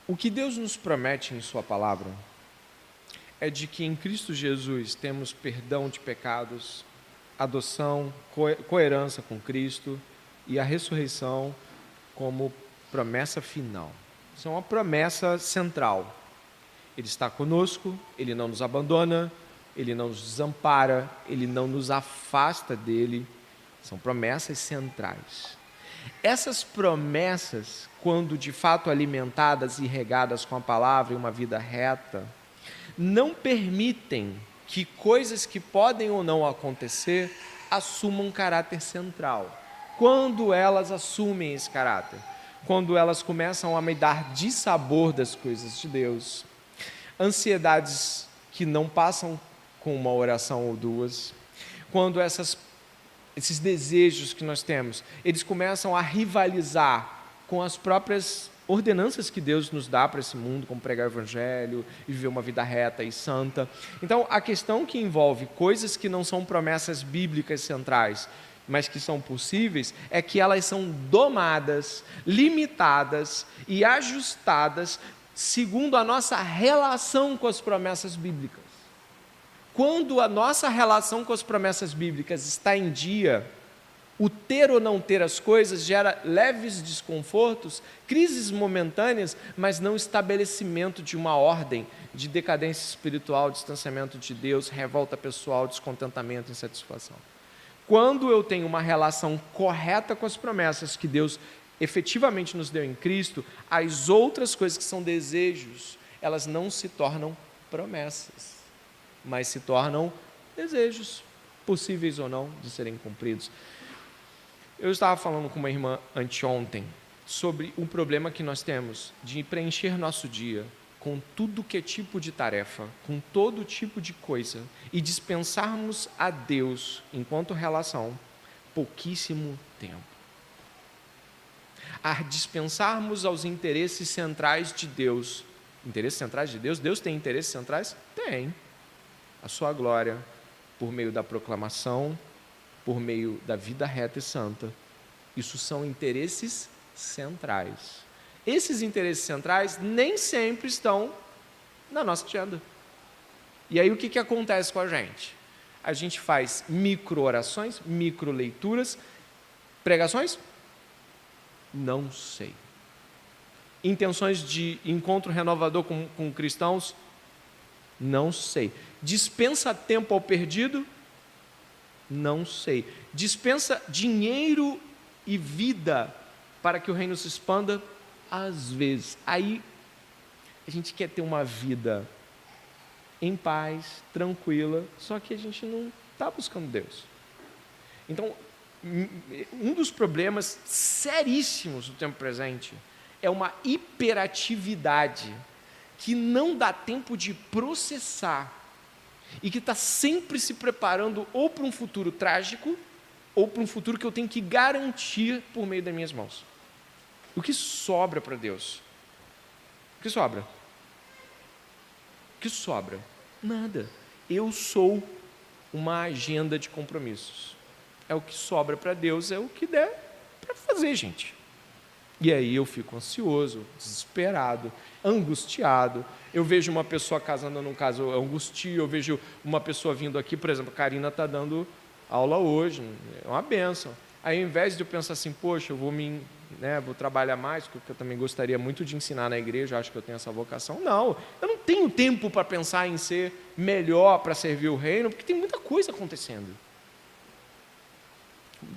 O que Deus nos promete em sua palavra é de que em Cristo Jesus temos perdão de pecados, adoção, coerência com Cristo e a ressurreição como promessa final. Isso é uma promessa central. Ele está conosco, Ele não nos abandona, Ele não nos desampara, Ele não nos afasta dele. São promessas centrais. Essas promessas, quando de fato alimentadas e regadas com a palavra e uma vida reta, não permitem que coisas que podem ou não acontecer assumam caráter central. Quando elas assumem esse caráter, quando elas começam a me dar dissabor das coisas de Deus, ansiedades que não passam com uma oração ou duas, quando esses desejos que nós temos, eles começam a rivalizar com as próprias ordenanças que Deus nos dá para esse mundo, como pregar o evangelho e viver uma vida reta e santa. Então, a questão que envolve coisas que não são promessas bíblicas centrais, mas que são possíveis, é que elas são domadas, limitadas e ajustadas segundo a nossa relação com as promessas bíblicas. Quando a nossa relação com as promessas bíblicas está em dia, o ter ou não ter as coisas gera leves desconfortos, crises momentâneas, mas não estabelecimento de uma ordem de decadência espiritual, distanciamento de Deus, revolta pessoal, descontentamento, insatisfação. Quando eu tenho uma relação correta com as promessas que Deus efetivamente nos deu em Cristo, as outras coisas que são desejos, elas não se tornam promessas, mas se tornam desejos, possíveis ou não de serem cumpridos. Eu estava falando com uma irmã anteontem sobre um problema que nós temos de preencher nosso dia com tudo que é tipo de tarefa, com todo tipo de coisa, e dispensarmos a Deus, enquanto relação, pouquíssimo tempo. A dispensarmos aos interesses centrais de Deus. Interesses centrais de Deus? Deus tem interesses centrais? Tem. A sua glória, por meio da proclamação, por meio da vida reta e santa. Isso são interesses centrais. Esses interesses centrais nem sempre estão na nossa agenda. E aí o que acontece com a gente? A gente faz micro-orações, micro-leituras, pregações? Não sei. Intenções de encontro renovador com cristãos? Não sei. Dispensa tempo ao perdido? Não sei. Dispensa dinheiro e vida para que o reino se expanda? Às vezes. Aí a gente quer ter uma vida em paz, tranquila, só que a gente não está buscando Deus. Então, um dos problemas seríssimos do tempo presente é uma hiperatividade que não dá tempo de processar e que está sempre se preparando ou para um futuro trágico ou para um futuro que eu tenho que garantir por meio das minhas mãos. O que sobra para Deus? O que sobra? O que sobra? Nada. Eu sou uma agenda de compromissos. É o que sobra para Deus, é o que der para fazer, gente. E aí eu fico ansioso, desesperado, angustiado. Eu vejo uma pessoa casando num caso, eu angustio. Eu vejo uma pessoa vindo aqui, por exemplo, a Karina está dando aula hoje, é uma bênção. Aí ao invés de eu pensar assim, poxa, eu vou me né, vou trabalhar mais, porque eu também gostaria muito de ensinar na igreja, acho que eu tenho essa vocação. Não, eu não tenho tempo para pensar em ser melhor para servir o reino, porque tem muita coisa acontecendo.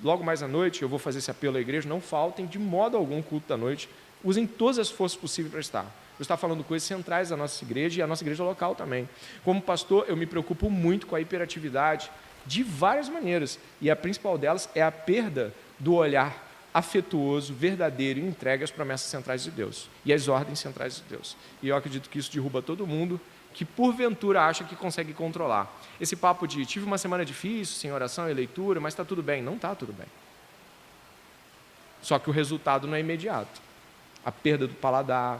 Logo mais à noite, eu vou fazer esse apelo à igreja, não faltem de modo algum culto da noite, usem todas as forças possíveis para estar. Eu estou falando coisas centrais da nossa igreja e a nossa igreja local também. Como pastor, eu me preocupo muito com a hiperatividade de várias maneiras, e a principal delas é a perda do olhar afetuoso, verdadeiro e entregue às promessas centrais de Deus e às ordens centrais de Deus. E eu acredito que isso derruba todo mundo que porventura acha que consegue controlar. Esse papo de tive uma semana difícil, sem oração e leitura, mas está tudo bem. Não está tudo bem. Só que o resultado não é imediato. A perda do paladar,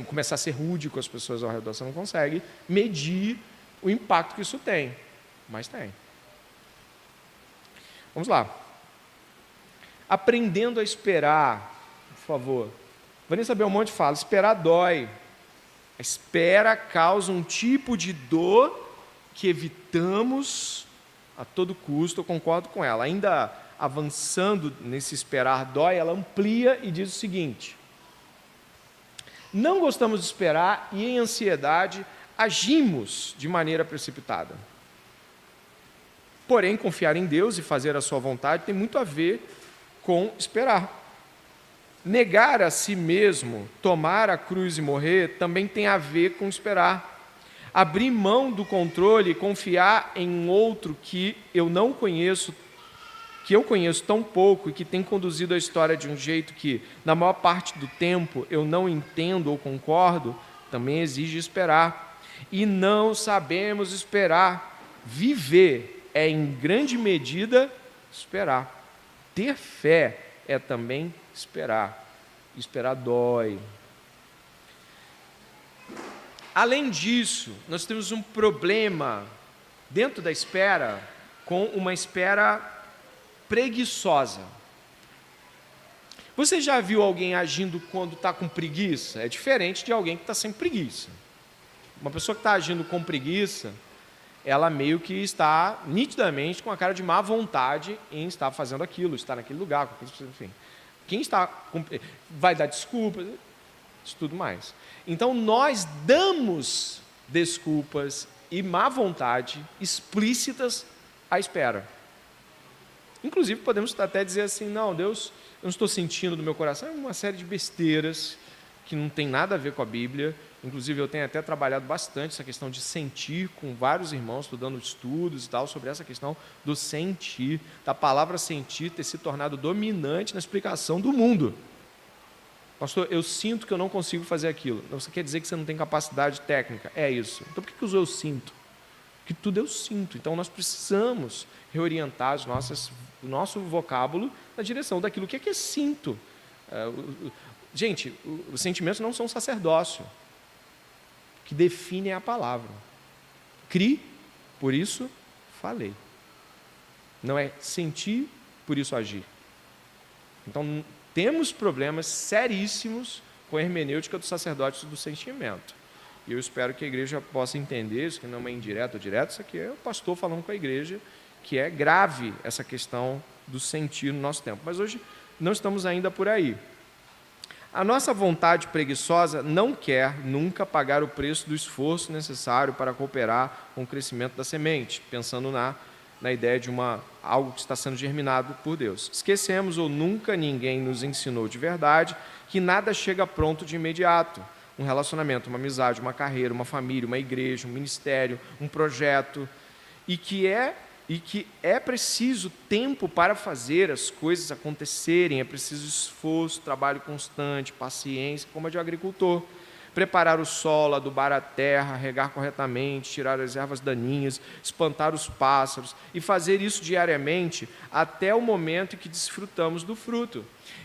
começar a ser rude com as pessoas ao redor, você não consegue medir o impacto que isso tem. Mas tem. Vamos lá. Aprendendo a esperar, por favor. Vanessa Belmonte fala, esperar dói. A espera causa um tipo de dor que evitamos a todo custo, eu concordo com ela. Ainda avançando nesse esperar dói, ela amplia e diz o seguinte: não gostamos de esperar e em ansiedade agimos de maneira precipitada. Porém, confiar em Deus e fazer a sua vontade tem muito a ver com esperar. Negar a si mesmo, tomar a cruz e morrer, também tem a ver com esperar. Abrir mão do controle e confiar em um outro que eu não conheço, que eu conheço tão pouco e que tem conduzido a história de um jeito que, na maior parte do tempo, eu não entendo ou concordo, também exige esperar. E não sabemos esperar. Viver é, em grande medida, esperar. Ter fé é também esperar. Esperar dói. Além disso, nós temos um problema dentro da espera com uma espera preguiçosa. Você já viu alguém agindo quando está com preguiça? É diferente de alguém que está sem preguiça. Uma pessoa que está agindo com preguiça, ela meio que está nitidamente com a cara de má vontade em estar fazendo aquilo, estar naquele lugar, enfim. Quem está vai dar desculpas, isso tudo mais. Então, nós damos desculpas e má vontade explícitas à espera. Inclusive, podemos até dizer assim, não, Deus, eu não estou sentindo do meu coração, uma série de besteiras que não tem nada a ver com a Bíblia. Inclusive, eu tenho até trabalhado bastante essa questão de sentir com vários irmãos, estudando estudos e tal, sobre essa questão do sentir, da palavra sentir ter se tornado dominante na explicação do mundo. Pastor, eu sinto que eu não consigo fazer aquilo. Você quer dizer que você não tem capacidade técnica? É isso. Então, por que usou eu sinto? Porque tudo eu sinto. Então, nós precisamos reorientar o nosso vocábulo na direção daquilo que é sinto. Gente, os sentimentos não são sacerdócio. Que define a palavra. Cri, por isso falei. Não é sentir, por isso agir. Então, temos problemas seríssimos com a hermenêutica dos sacerdotes do sentimento. E eu espero que a igreja possa entender isso, que não é indireto ou direto, isso aqui é o pastor falando com a igreja, que é grave essa questão do sentir no nosso tempo. Mas hoje não estamos ainda por aí. A nossa vontade preguiçosa não quer nunca pagar o preço do esforço necessário para cooperar com o crescimento da semente, pensando na ideia de algo que está sendo germinado por Deus. Esquecemos ou nunca ninguém nos ensinou de verdade que nada chega pronto de imediato. Um relacionamento, uma amizade, uma carreira, uma família, uma igreja, um ministério, um projeto, e que é preciso tempo para fazer as coisas acontecerem, é preciso esforço, trabalho constante, paciência, como a de um agricultor. Preparar o solo, adubar a terra, regar corretamente, tirar as ervas daninhas, espantar os pássaros, e fazer isso diariamente até o momento em que desfrutamos do fruto.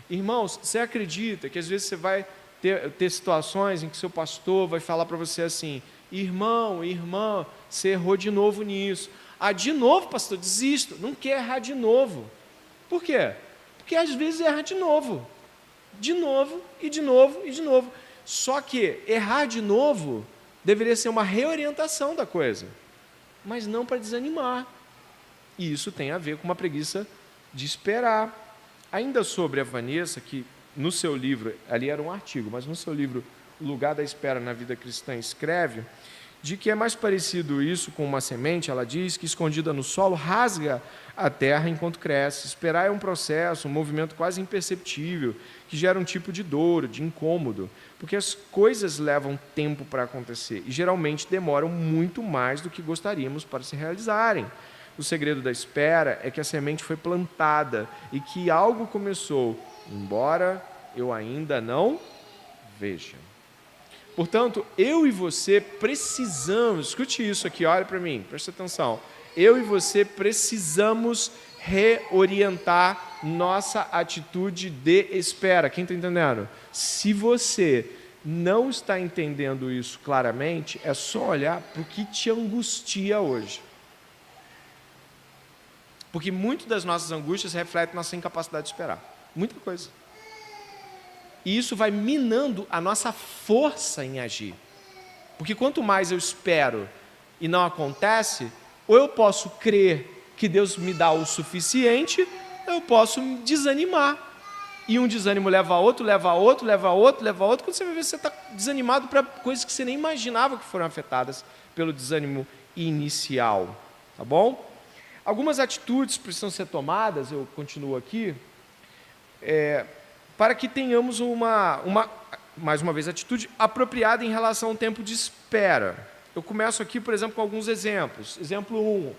Irmãos, você acredita que às vezes você vai ter situações em que seu pastor vai falar para você assim, irmão, irmã, você errou de novo nisso. De novo, pastor, desisto, não quer errar de novo. Por quê? Porque às vezes erra de novo. De novo, e de novo, e de novo. Só que errar de novo deveria ser uma reorientação da coisa, mas não para desanimar. E isso tem a ver com uma preguiça de esperar. Ainda sobre a Vanessa, que no seu livro, ali era um artigo, mas no seu livro O Lugar da Espera na Vida Cristã, escreve de que é mais parecido isso com uma semente. Ela diz que escondida no solo rasga a terra enquanto cresce. Esperar é um processo, um movimento quase imperceptível, que gera um tipo de dor, de incômodo, porque as coisas levam tempo para acontecer e geralmente demoram muito mais do que gostaríamos para se realizarem. O segredo da espera é que a semente foi plantada e que algo começou, embora eu ainda não veja. Portanto, eu e você precisamos, escute isso aqui, olha para mim, presta atenção. Eu e você precisamos reorientar nossa atitude de espera. Quem está entendendo? Se você não está entendendo isso claramente, é só olhar para o que te angustia hoje. Porque muitas das nossas angústias refletem nossa incapacidade de esperar. Muita coisa. E isso vai minando a nossa força em agir. Porque quanto mais eu espero e não acontece, ou eu posso crer que Deus me dá o suficiente, ou eu posso me desanimar. E um desânimo leva a outro, leva a outro, leva a outro, leva a outro. Quando você vai ver, você está desanimado para coisas que você nem imaginava que foram afetadas pelo desânimo inicial. Tá bom? Algumas atitudes precisam ser tomadas, eu continuo aqui, para que tenhamos mais uma vez, atitude apropriada em relação ao tempo de espera. Eu começo aqui, por exemplo, com alguns exemplos. Exemplo 1,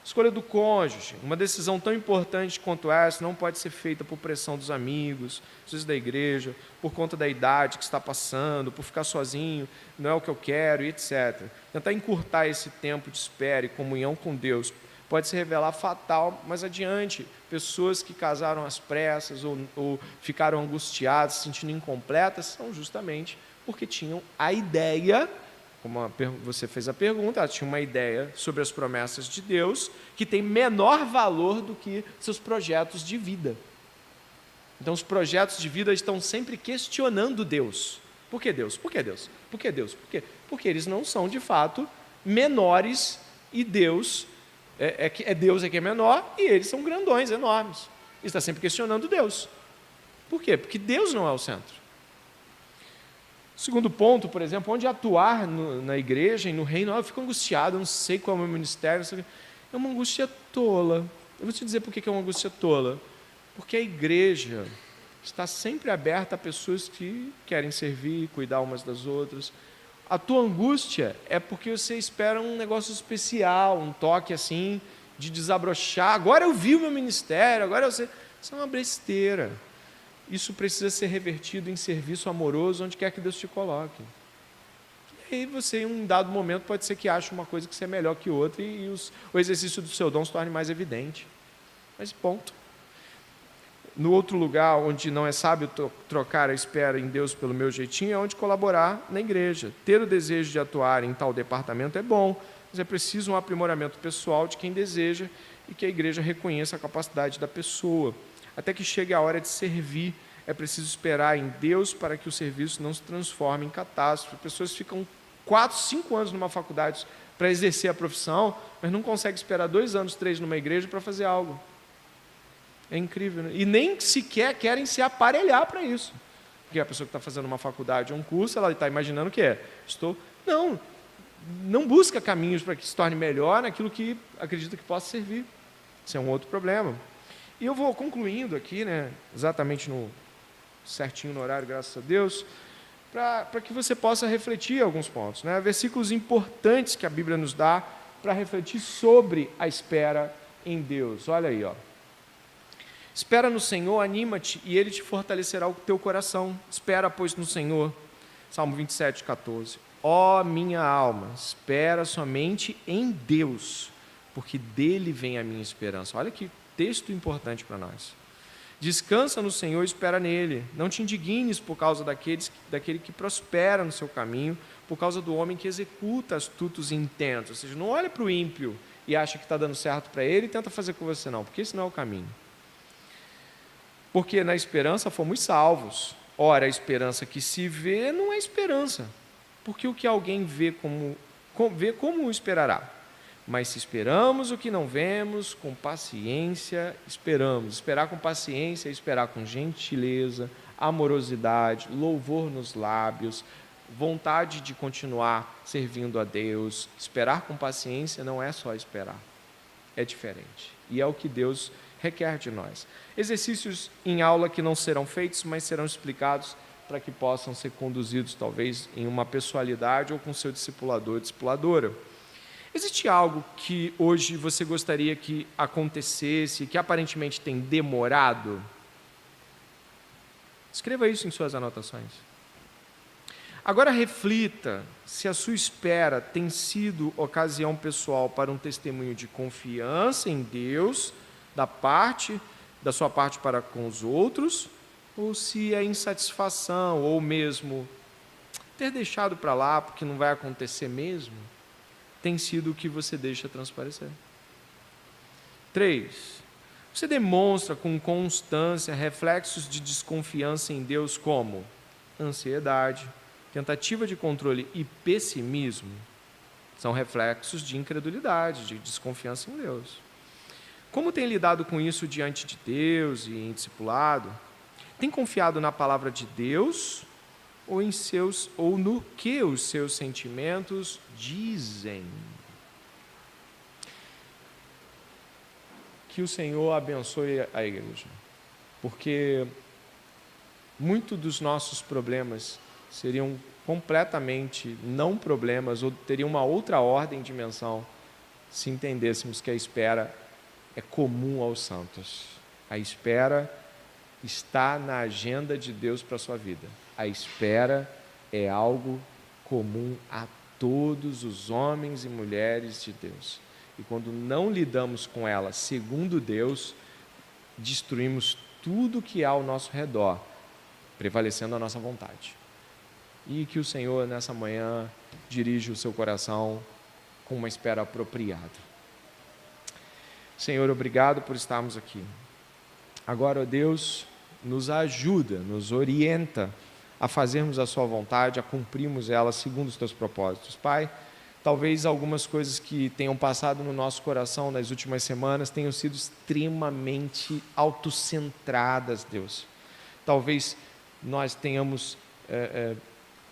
escolha do cônjuge. Uma decisão tão importante quanto essa não pode ser feita por pressão dos amigos, às vezes da igreja, por conta da idade que está passando, por ficar sozinho, não é o que eu quero, e etc. Tentar encurtar esse tempo de espera e comunhão com Deus pode se revelar fatal mais adiante. Pessoas que casaram às pressas ou ficaram angustiadas, se sentindo incompletas, são justamente porque tinham a ideia, como você fez a pergunta, ela tinha uma ideia sobre as promessas de Deus que tem menor valor do que seus projetos de vida. Então, os projetos de vida estão sempre questionando Deus. Por que Deus? Por que Deus? Por que Deus? Por quê? Porque eles não são, de fato, menores e Deus... Deus é que é menor e eles são grandões, enormes. Ele está sempre questionando Deus. Por quê? Porque Deus não é o centro. Segundo ponto, por exemplo, onde atuar na igreja e no reino, eu fico angustiado, eu não sei qual é o meu ministério. É uma angústia tola. Eu vou te dizer por que é uma angústia tola. Porque a igreja está sempre aberta a pessoas que querem servir, cuidar umas das outras. A tua angústia é porque você espera um negócio especial, um toque assim, de desabrochar. Agora eu vi o meu ministério, agora eu sei. Isso é uma besteira. Isso precisa ser revertido em serviço amoroso, onde quer que Deus te coloque. E aí você, em um dado momento, pode ser que ache uma coisa que você é melhor que outra e o exercício do seu dom se torne mais evidente. Mas ponto. No outro lugar, onde não é sábio trocar a espera em Deus pelo meu jeitinho, é onde colaborar na igreja. Ter o desejo de atuar em tal departamento é bom, mas é preciso um aprimoramento pessoal de quem deseja e que a igreja reconheça a capacidade da pessoa. Até que chegue a hora de servir, é preciso esperar em Deus para que o serviço não se transforme em catástrofe. Pessoas ficam 4, 5 anos numa faculdade para exercer a profissão, mas não conseguem esperar 2 anos, 3 numa igreja para fazer algo. É incrível, né? E nem sequer querem se aparelhar para isso. Porque a pessoa que está fazendo uma faculdade ou um curso, ela está imaginando o que é. Não busca caminhos para que se torne melhor naquilo que acredita que possa servir. Isso é um outro problema. E eu vou concluindo aqui, né, exatamente certinho no horário, graças a Deus, para que você possa refletir alguns pontos, né? Versículos importantes que a Bíblia nos dá para refletir sobre a espera em Deus. Olha aí, ó. Espera no Senhor, anima-te, e Ele te fortalecerá o teu coração. Espera, pois, no Senhor. Salmo 27, 14. Ó minha alma, espera somente em Deus, porque dele vem a minha esperança. Olha que texto importante para nós. Descansa no Senhor e espera nele. Não te indignes por causa daquele que prospera no seu caminho, por causa do homem que executa astutos intentos. Ou seja, não olha para o ímpio e acha que está dando certo para ele e tenta fazer com você, não, porque esse não é o caminho. Porque na esperança fomos salvos. Ora, a esperança que se vê não é esperança, porque o que alguém vê como esperará? Mas se esperamos o que não vemos, com paciência esperamos. Esperar com paciência é esperar com gentileza, amorosidade, louvor nos lábios, vontade de continuar servindo a Deus. Esperar com paciência não é só esperar, é diferente. E é o que Deus requer de nós. Exercícios em aula que não serão feitos, mas serão explicados para que possam ser conduzidos, talvez, em uma pessoalidade ou com seu discipulador, discipuladora. Existe algo que hoje você gostaria que acontecesse, que aparentemente tem demorado? Escreva isso em suas anotações. Agora reflita se a sua espera tem sido ocasião pessoal para um testemunho de confiança em Deus, da sua parte para com os outros, ou se é insatisfação, ou mesmo ter deixado para lá porque não vai acontecer mesmo, tem sido o que você deixa transparecer. 3. Você demonstra com constância reflexos de desconfiança em Deus como ansiedade, tentativa de controle e pessimismo. São reflexos de incredulidade, de desconfiança em Deus. Como tem lidado com isso diante de Deus e em discipulado? Tem confiado na palavra de Deus ou no que os seus sentimentos dizem? Que o Senhor abençoe a igreja, porque muitos dos nossos problemas seriam completamente não problemas ou teriam uma outra ordem de dimensão se entendêssemos que a espera é comum aos santos. A espera está na agenda de Deus para a sua vida. A espera é algo comum a todos os homens e mulheres de Deus. E quando não lidamos com ela segundo Deus, destruímos tudo que há ao nosso redor, prevalecendo a nossa vontade. E que o Senhor, nessa manhã, dirija o seu coração com uma espera apropriada. Senhor, obrigado por estarmos aqui. Agora, ó Deus, nos ajuda, nos orienta a fazermos a sua vontade, a cumprirmos ela segundo os teus propósitos. Pai, talvez algumas coisas que tenham passado no nosso coração nas últimas semanas tenham sido extremamente autocentradas, Deus. Talvez nós tenhamos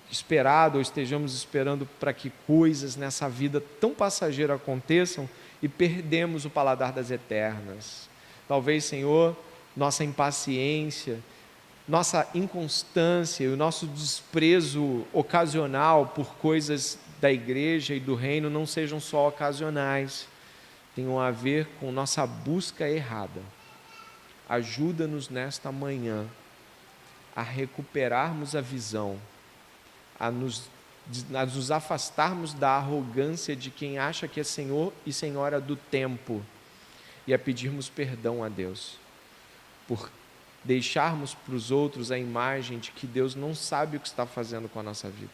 esperado ou estejamos esperando para que coisas nessa vida tão passageira aconteçam e perdemos o paladar das eternas. Talvez, Senhor, nossa impaciência, nossa inconstância e o nosso desprezo ocasional por coisas da igreja e do reino não sejam só ocasionais, tenham a ver com nossa busca errada. Ajuda-nos nesta manhã a recuperarmos a visão, a nos afastarmos da arrogância de quem acha que é Senhor e Senhora do tempo e a pedirmos perdão a Deus por deixarmos para os outros a imagem de que Deus não sabe o que está fazendo com a nossa vida.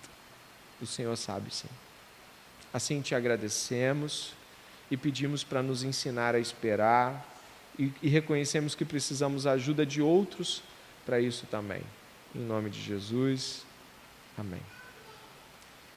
O Senhor sabe, sim. Assim te agradecemos e pedimos para nos ensinar a esperar e reconhecemos que precisamos da ajuda de outros para isso também. Em nome de Jesus, amém.